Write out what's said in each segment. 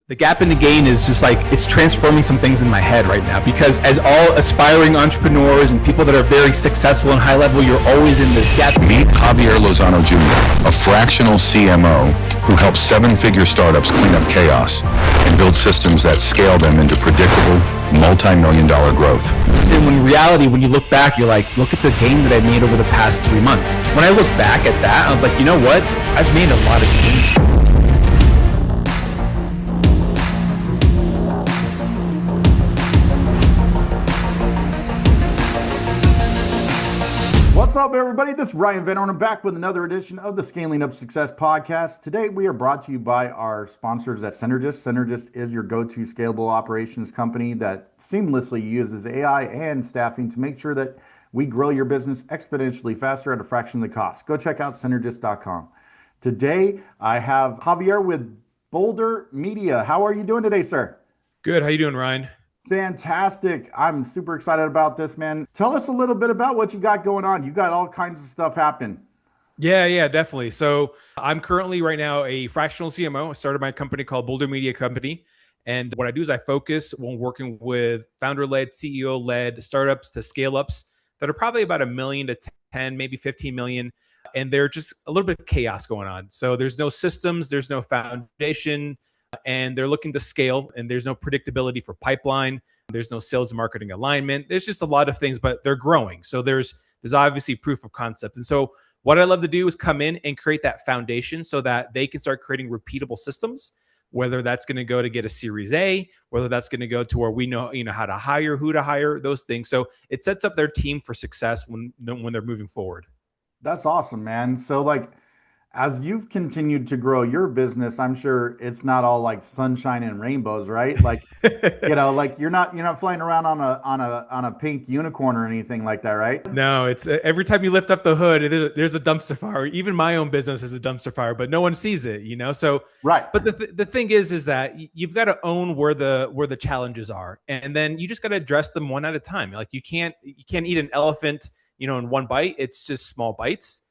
The gap in the gain is just like, it's transforming some things in my head right now, because as all aspiring entrepreneurs and people that are very successful and high level, you're always in this gap. Meet Javier Lozano Jr., a fractional CMO who helps seven-figure startups clean up chaos and build systems that scale them into predictable, multi-million-dollar growth. And in reality, when you look back, you're like, look at the gain that I made over the past 3 months. When I look back at that, I was like, you know what? I've made a lot of gains. What's up, everybody? This is Ryan Van Ornum back with another edition of the Scaling Up Success podcast. Today, we are brought to you by our sponsors at Strategist. Strategist is your go-to scalable operations company that seamlessly uses AI and staffing to make sure that we grow your business exponentially faster at a fraction of the cost. Go check out strategist.com. Today, I have Javier with Boulder Media. How are you doing today, sir? Good. How you doing, Ryan? Fantastic. I'm super excited about this, man. Tell us a little bit about what you got going on. You got all kinds of stuff happening. Yeah, definitely. So I'm currently right now a fractional CMO. I started my company called Boulder Media Company. And what I do is I focus when working with founder-led, CEO-led startups to scale-ups that are probably about 1 million to 10, maybe 15 million. And they're just a little bit of chaos going on. So there's no systems, there's no foundation, and they're looking to scale, and there's no predictability for pipeline. There's no sales and marketing alignment. There's just a lot of things, but they're growing. So there's obviously proof of concept. And so what I love to do is come in and create that foundation so that they can start creating repeatable systems, whether that's going to go to get a Series A, whether that's going to go to where we know, how to hire, who to hire, those things. So it sets up their team for success when they're moving forward. That's awesome, man. So as you've continued to grow your business, I'm sure it's not all like sunshine and rainbows, right? You're not flying around on a pink unicorn or anything like that, right? No, it's every time you lift up the hood, there's a dumpster fire. Even my own business is a dumpster fire, but no one sees it, So right. But the thing is that you've got to own where the challenges are, and then you just got to address them one at a time. Like you can't eat an elephant, in one bite. It's just small bites.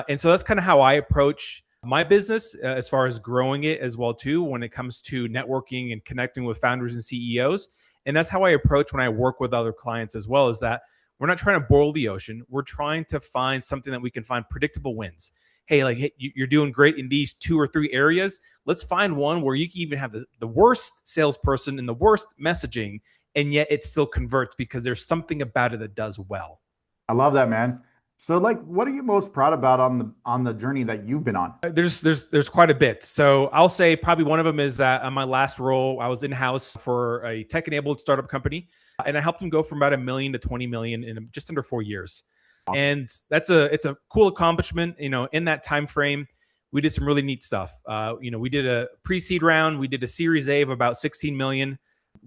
And so that's kind of how I approach my business as far as growing it as well, too, when it comes to networking and connecting with founders and CEOs. And that's how I approach when I work with other clients as well, is that we're not trying to boil the ocean. We're trying to find something that we can find predictable wins. Hey, you're doing great in these 2 or 3 areas. Let's find one where you can even have the worst salesperson and the worst messaging, and yet it still converts because there's something about it that does well. I love that, man. So what are you most proud about on the journey that you've been on? There's quite a bit. So I'll say probably one of them is that on my last role, I was in-house for a tech-enabled startup company, and I helped them go from about 1 million to 20 million in just under 4 years. Awesome. And it's a cool accomplishment. In that time frame, we did some really neat stuff. We did a pre-seed round, we did a Series A of about 16 million.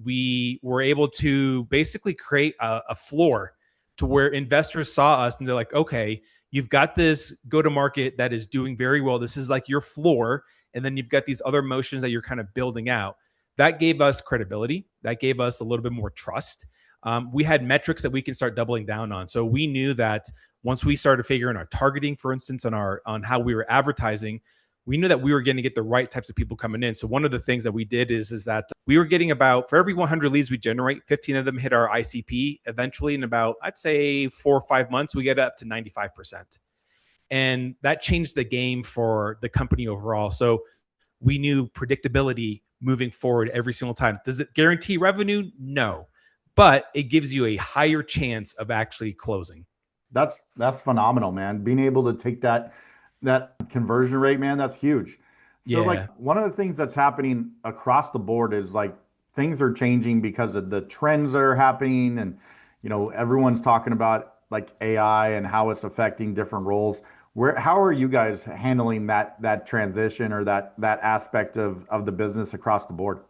We were able to basically create a floor to where investors saw us and they're like, okay, you've got this go-to-market that is doing very well. This is like your floor. And then you've got these other motions that you're kind of building out. That gave us credibility. That gave us a little bit more trust. We had metrics that we can start doubling down on. So we knew that once we started figuring our targeting, for instance, on how we were advertising, we knew that we were going to get the right types of people coming in. So one of the things that we did is that we were getting about, for every 100 leads we generate, 15 of them hit our ICP. Eventually, in about, I'd say 4 or 5 months, we get up to 95%. And that changed the game for the company overall. So we knew predictability moving forward every single time. Does it guarantee revenue? No. But it gives you a higher chance of actually closing. That's phenomenal, man. Being able to take that conversion rate, man, that's huge. So yeah. One of the things that's happening across the board is things are changing because of the trends that are happening, and everyone's talking about AI and how it's affecting different roles. How are you guys handling that transition or that aspect of the business across the board?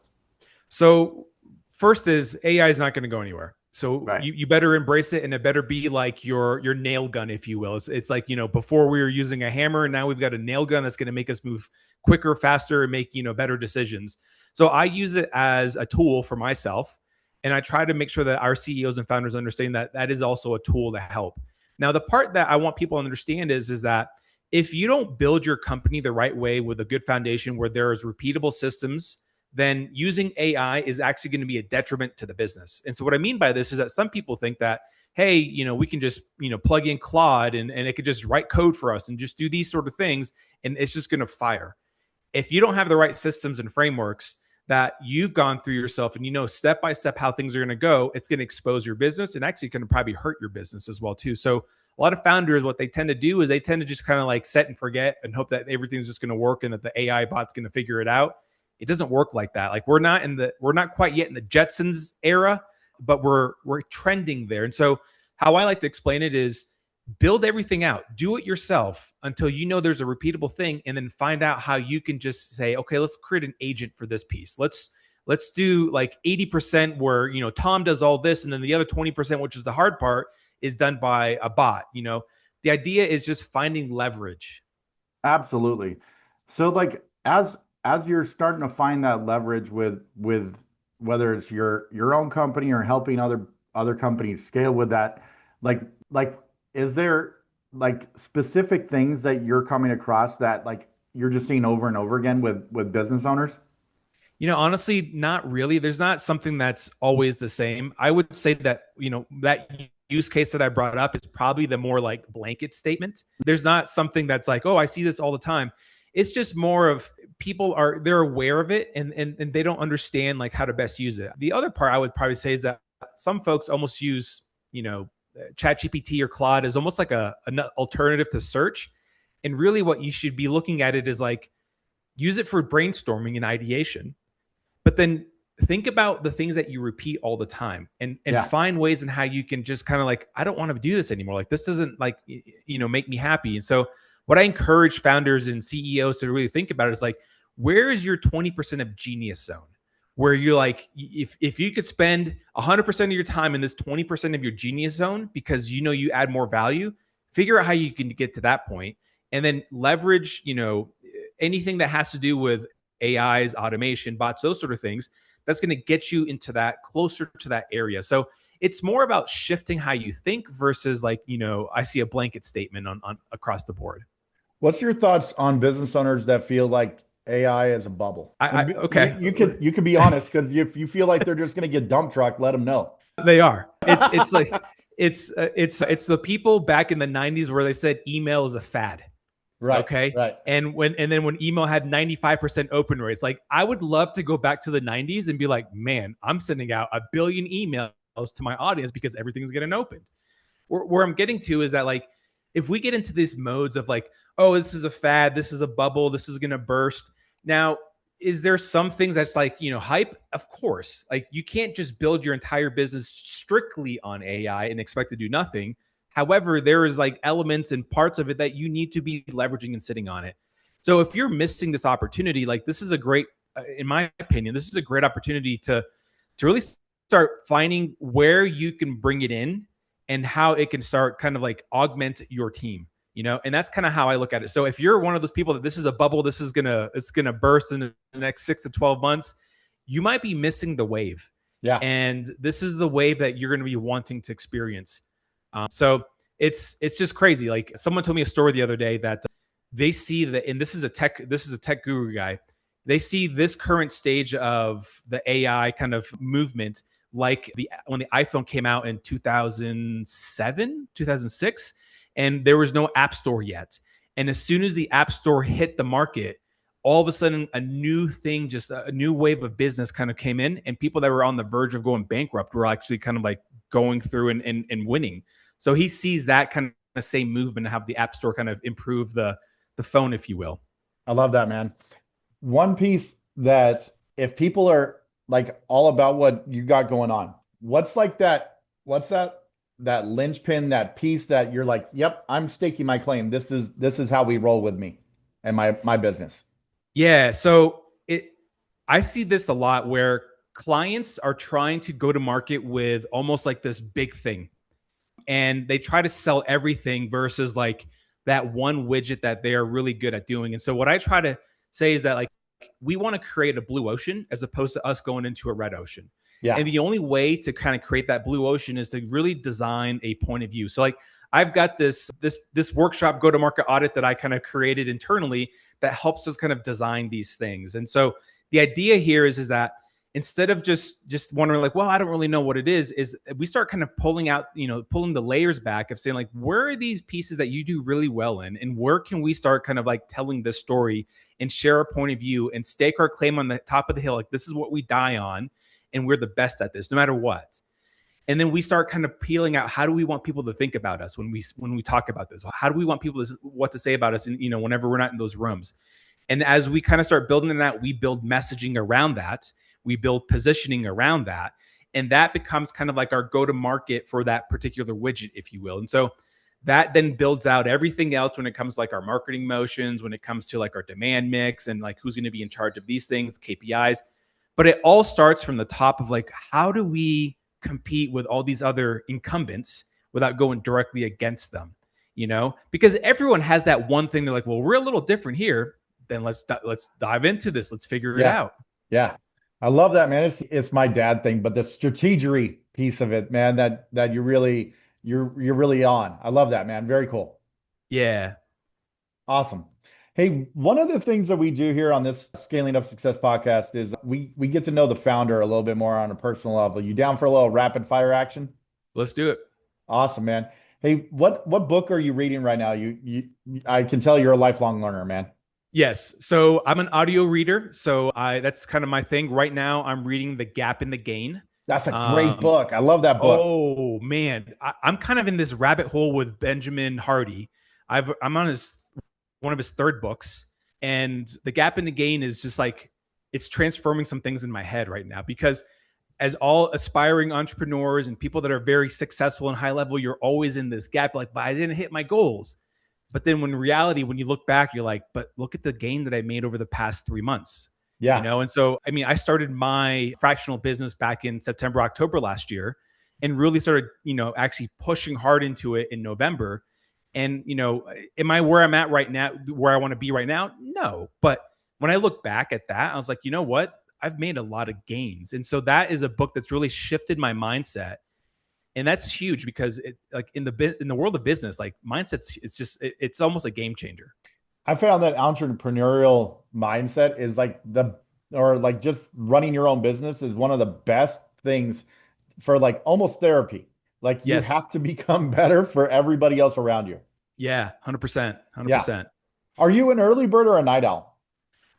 So first is AI is not going to go anywhere. So right. you better embrace it, and it better be like your nail gun, if you will. It's like, before we were using a hammer, and now we've got a nail gun that's going to make us move quicker, faster, and make, better decisions. So I use it as a tool for myself, and I try to make sure that our CEOs and founders understand that that is also a tool to help. Now, the part that I want people to understand is that if you don't build your company the right way with a good foundation where there is repeatable systems then using AI is actually going to be a detriment to the business. And so what I mean by this is that some people think that, hey, we can just, plug in Claude and it could just write code for us and just do these sort of things. And it's just going to fire. If you don't have the right systems and frameworks that you've gone through yourself and step by step how things are going to go, it's going to expose your business and actually going to probably hurt your business as well too. So a lot of founders, what they tend to do is they tend to just kind of like set and forget and hope that everything's just going to work and that the AI bot's going to figure it out. It doesn't work like that. Like we're not quite yet in the Jetsons era, but we're trending there. And so how I like to explain it is build everything out, do it yourself until there's a repeatable thing, and then find out how you can just say, okay, let's create an agent for this piece. Let's do like 80% where, Tom does all this, and then the other 20%, which is the hard part, is done by a bot. The idea is just finding leverage. Absolutely. So like as you're starting to find that leverage with whether it's your own company or helping other companies scale with that, like is there like specific things that you're coming across that like you're just seeing over and over again with business owners? Honestly, not really. There's not something that's always the same. I would say that, that use case that I brought up is probably the more like blanket statement. There's not something that's like, oh, I see this all the time. It's just more of they're aware of it and they don't understand like how to best use it. The other part I would probably say is that some folks almost use, ChatGPT or Claude as almost like an alternative to search. And really what you should be looking at it is like, use it for brainstorming and ideation, but then think about the things that you repeat all the time and find ways in how you can just kind of like, I don't want to do this anymore. Like this doesn't like, make me happy. And so what I encourage founders and CEOs to really think about is like, where is your 20% of genius zone? Where you're like, if you could spend 100% of your time in this 20% of your genius zone because you add more value, figure out how you can get to that point and then leverage, anything that has to do with AIs, automation, bots, those sort of things. That's going to get you into that closer to that area. So it's more about shifting how you think versus like, I see a blanket statement on across the board. What's your thoughts on business owners that feel like AI is a bubble? Okay. You can be honest, because if you feel like they're just going to get dump truck, let them know. They are. It's like it's the people back in the 90s where they said email is a fad. Right. Okay. Right. And then when email had 95% open rates, like I would love to go back to the 90s and be like, man, I'm sending out 1 billion emails to my audience because everything's getting opened. Where I'm getting to is that like, if we get into these modes of like, oh, this is a fad, this is a bubble, this is going to burst. Now, is there some things that's like, hype? Of course. Like you can't just build your entire business strictly on AI and expect to do nothing. However, there is like elements and parts of it that you need to be leveraging and sitting on it. So if you're missing this opportunity, like this is a great, in my opinion, this is a great opportunity to really start finding where you can bring it in and how it can start kind of like augment your team, and that's kind of how I look at it. So if you're one of those people that this is a bubble, it's gonna burst in the next 6 to 12 months, you might be missing the wave. Yeah. And this is the wave that you're going to be wanting to experience. So it's just crazy. Like someone told me a story the other day that they see that, and this is a tech guru guy. They see this current stage of the AI kind of movement like when the iPhone came out in 2007, 2006, and there was no app store yet. And as soon as the app store hit the market, all of a sudden a new thing, just a new wave of business kind of came in, and people that were on the verge of going bankrupt were actually kind of like going through and winning. So he sees that kind of same movement to have the app store kind of improve the phone, if you will. I love that, man. One piece that if people are like all about what you got going on, what's that linchpin, that piece that you're like, yep, I'm staking my claim. This is how we roll with me and my business. Yeah. So I see this a lot where clients are trying to go to market with almost like this big thing, and they try to sell everything versus like that one widget that they are really good at doing. And so what I try to say is that like, we want to create a blue ocean as opposed to us going into a red ocean. Yeah. And the only way to kind of create that blue ocean is to really design a point of view. So like I've got this workshop go-to-market audit that I kind of created internally that helps us kind of design these things. And so the idea here is that instead of just wondering like, well, I don't really know what it is we start kind of pulling out, pulling the layers back of saying like, where are these pieces that you do really well in, and where can we start kind of like telling this story and share our point of view and stake our claim on the top of the hill. Like, this is what we die on, and we're the best at this, no matter what. And then we start kind of peeling out, how do we want people to think about us when we talk about this? How do we want people to what to say about us? And whenever we're not in those rooms. And as we kind of start building that, we build messaging around that. We build positioning around that. And that becomes kind of like our go-to-market for that particular widget, if you will. And so that then builds out everything else when it comes to like our marketing motions, when it comes to like our demand mix and like who's going to be in charge of these things, KPIs. But it all starts from the top of like, how do we compete with all these other incumbents without going directly against them? Because everyone has that one thing. They're like, well, we're a little different here. Then let's dive into this. Let's figure it out. Yeah. I love that, man. It's my dad thing, but the strategery piece of it, man, that you're really on. I love that, man. Very cool. Yeah. Awesome. Hey, one of the things that we do here on this Scaling Up Success podcast is we get to know the founder a little bit more on a personal level. You down for a little rapid fire action? Let's do it. Awesome, man. Hey, what book are you reading right now? I can tell you're a lifelong learner, man. Yes. So I'm an audio reader. So that's kind of my thing. Right now, I'm reading The Gap and the Gain. That's a great book. I love that book. Oh, man. I'm kind of in this rabbit hole with Benjamin Hardy. I'm on one of his third books. And The Gap and the Gain is just like, it's transforming some things in my head right now. Because as all aspiring entrepreneurs and people that are very successful and high level, you're always in this gap. Like, but I didn't hit my goals. But then when reality, when you look back, you're like, but look at the gain that I made over the past 3 months. Yeah. And so, I mean, I started my fractional business back in September, October last year, and really started, actually pushing hard into it in November. And, am I where I'm at right now, where I want to be right now? No. But when I look back at that, I was like, you know what? I've made a lot of gains. And so that is a book that's really shifted my mindset. And that's huge because in the world of business, like mindsets, it's almost a game changer. I found that entrepreneurial mindset is just running your own business is one of the best things for like almost therapy. Like you have to become better for everybody else around you. Yeah. 100%. 100%. Yeah. Are you an early bird or a night owl?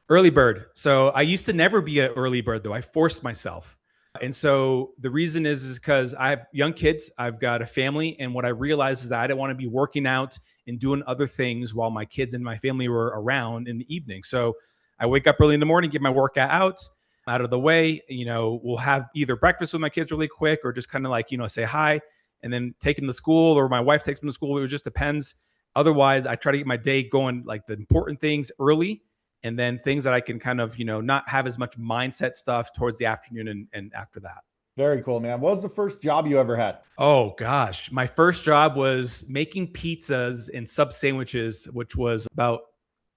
Early bird. So I used to never be an early bird though. I forced myself. And so the reason is because I have young kids, I've got a family. And what I realized is that I didn't want to be working out and doing other things while my kids and my family were around in the evening. So I wake up early in the morning, get my workout out of the way. We'll have either breakfast with my kids really quick or just kind of like, say hi and then take them to school, or my wife takes them to school. It just depends. Otherwise, I try to get my day going, like the important things early. And then things that I can kind of, not have as much mindset stuff towards the afternoon and after that. Very cool, man. What was the first job you ever had? Oh, gosh. My first job was making pizzas and sub sandwiches, which was about,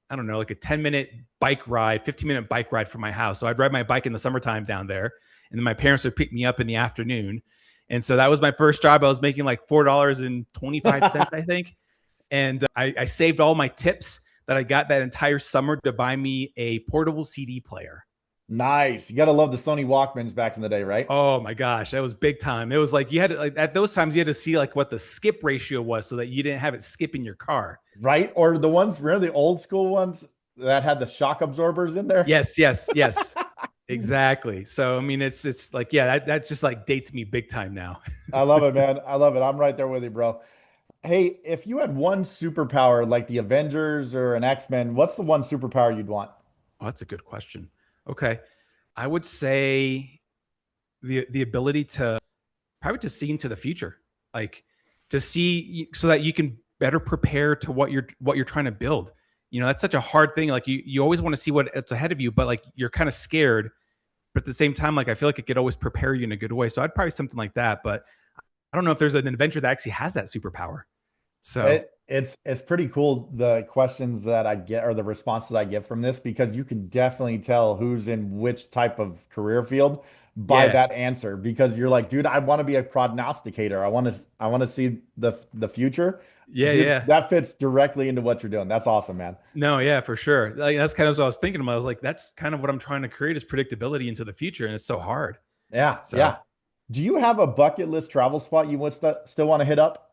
I don't know, like a 10-minute bike ride, 15-minute bike ride from my house. So I'd ride my bike in the summertime down there. And then my parents would pick me up in the afternoon. And so that was my first job. I was making like $4.25, I think. And I saved all my tips that I got that entire summer to buy me a portable CD player. Nice. You got to love the Sony Walkmans back in the day, right? Oh my gosh. That was big time. It was like, you had to, like, at those times you had to see like what the skip ratio was so that you didn't have it skip in your car. Right. Or the ones, remember the old school ones that had the shock absorbers in there? Yes. Exactly. So, I mean, it's like, yeah, that just like dates me big time now. I love it, man. I love it. I'm right there with you, bro. Hey, if you had one superpower like the Avengers or an X-Men, what's the one superpower you'd want? Oh, that's a good question. Okay. I would say the ability to probably see into the future, like to see so that you can better prepare to what you're trying to build. That's such a hard thing. Like you always want to see what's ahead of you, but like you're kind of scared, but at the same time, like I feel like it could always prepare you in a good way. So I'd probably something like that, but I don't know if there's an adventure that actually has that superpower. So It's pretty cool the questions that I get or the responses I get from this because you can definitely tell who's in which type of career field by Yeah. that answer because you're like, dude, I want to be a prognosticator. I want to see the future. Yeah. Dude, Yeah. that fits directly into what you're doing. That's awesome, man. No, yeah, for sure. Like that's kind of what I was thinking about. I was like, that's kind of what I'm trying to create is predictability into the future. And it's so hard. Yeah, So yeah. Do you have a bucket list travel spot you would still want to hit up?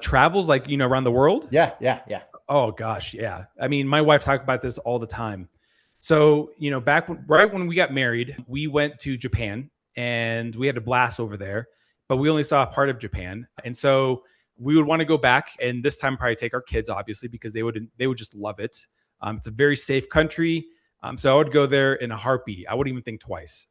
travels like, around the world. Yeah, yeah, yeah. Oh gosh, yeah. I mean, my wife talked about this all the time. So, right when we got married, we went to Japan and we had a blast over there, but we only saw a part of Japan. And so we would want to go back and this time probably take our kids, obviously, because they would just love it. It's a very safe country. So I would go there in a heartbeat. I wouldn't even think twice.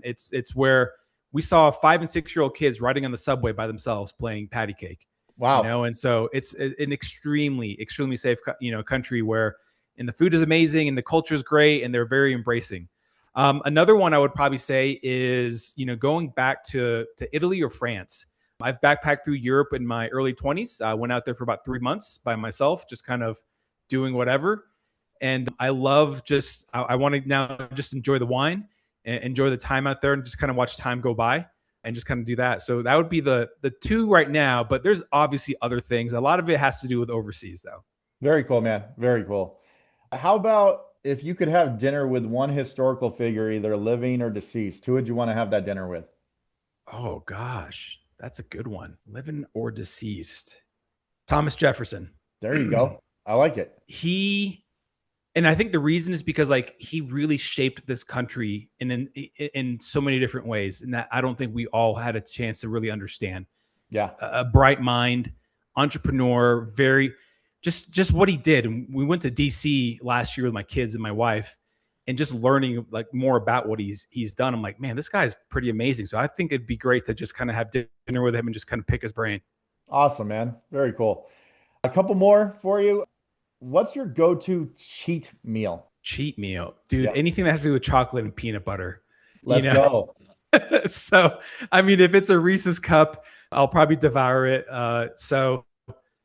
It's where we saw 5 and 6 year old kids riding on the subway by themselves playing patty cake. Wow. And so it's an extremely, extremely safe, country where, and the food is amazing and the culture is great and they're very embracing. Another one I would probably say is, going back to Italy or France. I've backpacked through Europe in my early 20s. I went out there for about 3 months by myself, just kind of doing whatever. And I love I want to now just enjoy the wine and enjoy the time out there and just kind of watch time go by and just kind of do that. So that would be the two right now, but there's obviously other things. A lot of it has to do with overseas though. Very cool, man. Very cool. How about if you could have dinner with one historical figure, either living or deceased, who would you want to have that dinner with? Oh gosh, that's a good one. Living or deceased. Thomas Jefferson. There you go. I like it. He and I think the reason is because like he really shaped this country in so many different ways, and that I don't think we all had a chance to really understand. Yeah. A bright mind, entrepreneur, very just what he did. And we went to DC last year with my kids and my wife, and just learning like more about what he's done. I'm like, man, this guy's pretty amazing. So I think it'd be great to just kind of have dinner with him and just kind of pick his brain. Awesome, man. Very cool. A couple more for you. What's your go-to cheat meal? Cheat meal, dude. Yeah. Anything that has to do with chocolate and peanut butter, you Let's know. go. So, I mean, if it's a Reese's cup, I'll probably devour it. So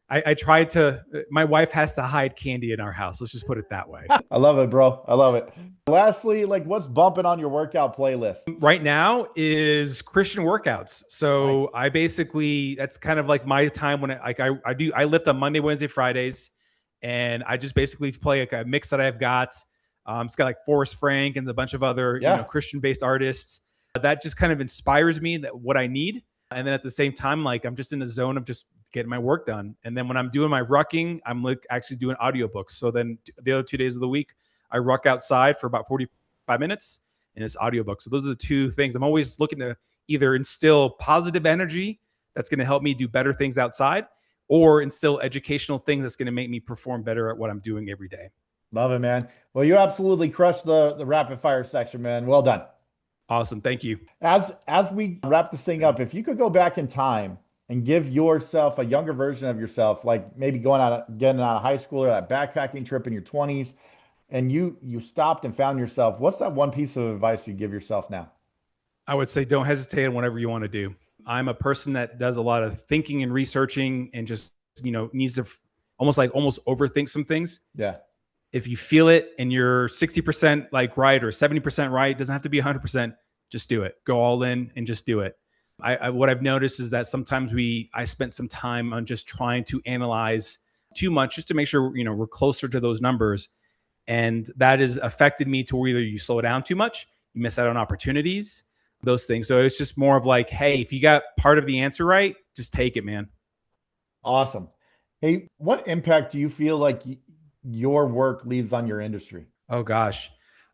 I try to, my wife has to hide candy in our house. Let's just put it that way. I love it, bro. I love it. Lastly, like what's bumping on your workout playlist? Right now is Christian workouts. So Nice. I basically, that's kind of like my time when I lift on Monday, Wednesday, Fridays. And I just basically play like a mix that I've got. It's got like Forrest Frank and a bunch of other, Yeah. Christian based artists. That just kind of inspires me that what I need. And then at the same time, like I'm just in the zone of just getting my work done. And then when I'm doing my rucking, I'm like actually doing audiobooks. So then the other 2 days of the week, I ruck outside for about 45 minutes and it's audiobook. So those are the two things. I'm always looking to either instill positive energy that's going to help me do better things outside or instill educational things that's going to make me perform better at what I'm doing every day. Love it, man. Well, you absolutely crushed the rapid fire section, man. Well done. Awesome. Thank you. As we wrap this thing up, if you could go back in time and give yourself a younger version of yourself, like maybe getting out of high school or that backpacking trip in your 20s, and you stopped and found yourself, what's that one piece of advice you give yourself now? I would say don't hesitate on whatever you want to do. I'm a person that does a lot of thinking and researching and just, needs to almost overthink some things. Yeah. If you feel it and you're 60% like right or 70% right, it doesn't have to be 100%. Just do it. Go all in and just do it. What I've noticed is that sometimes I spent some time on just trying to analyze too much just to make sure, we're closer to those numbers. And that has affected me to where either you slow down too much, you miss out on opportunities, those things. So it's just more of like, hey, if you got part of the answer right, just take it, man. Awesome. Hey, what impact do you feel like your work leaves on your industry? Oh gosh.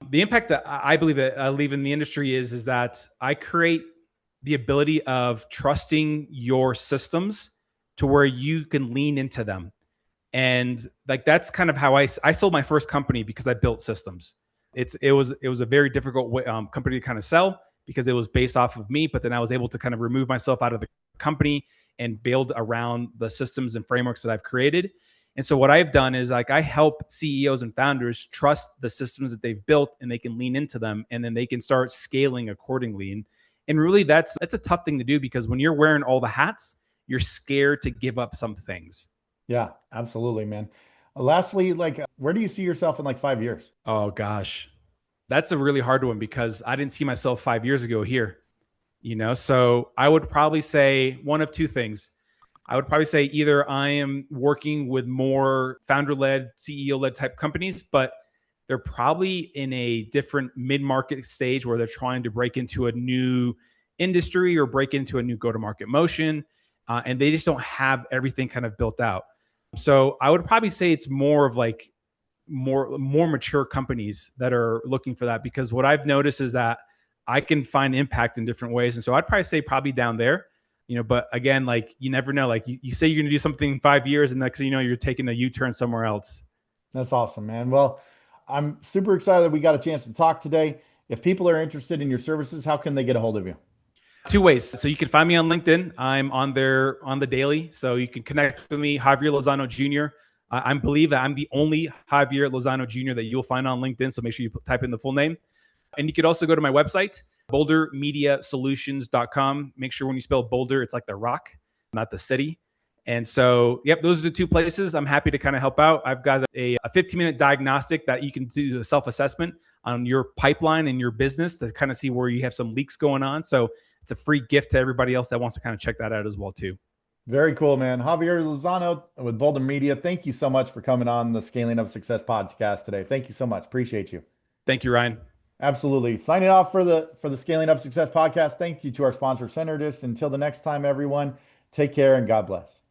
The impact that I believe that I leave in the industry is that I create the ability of trusting your systems to where you can lean into them. And like, that's kind of how I sold my first company because I built systems. It was a very difficult company to kind of sell because it was based off of me, but then I was able to kind of remove myself out of the company and build around the systems and frameworks that I've created. And so what I've done is like I help CEOs and founders trust the systems that they've built and they can lean into them and then they can start scaling accordingly. And really that's a tough thing to do because when you're wearing all the hats, you're scared to give up some things. Yeah, absolutely, man. Lastly, where do you see yourself in like 5 years? Oh gosh, that's a really hard one because I didn't see myself 5 years ago here. So I would probably say one of two things. I would probably say either I am working with more founder-led, CEO-led type companies, but they're probably in a different mid-market stage where they're trying to break into a new industry or break into a new go-to-market motion, and they just don't have everything kind of built out. So I would probably say it's more of like more mature companies that are looking for that, because what I've noticed is that I can find impact in different ways. And so I'd probably say probably down there, but again, like you never know, like you say you're going to do something in 5 years and next thing you know, you're taking a U-turn somewhere else. That's awesome, man. Well, I'm super excited that we got a chance to talk today. If people are interested in your services, how can they get a hold of you? Two ways. So you can find me on LinkedIn. I'm on there on the daily. So you can connect with me, Javier Lozano Jr. I believe that I'm the only Javier Lozano Jr. that you'll find on LinkedIn. So make sure you type in the full name. And you could also go to my website, bouldermediasolutions.com. Make sure when you spell Boulder, it's like the rock, not the city. And so, yep, those are the two places. I'm happy to kind of help out. I've got a 15-minute diagnostic that you can do the self-assessment on your pipeline and your business to kind of see where you have some leaks going on. So it's a free gift to everybody else that wants to kind of check that out as well too. Very cool, man. Javier Lozano with Boulder Media. Thank you so much for coming on the Scaling Up Success podcast today. Thank you so much. Appreciate you. Thank you, Ryan. Absolutely. Signing off for the Scaling Up Success podcast. Thank you to our sponsor, Synergist. Until the next time, everyone, take care and God bless.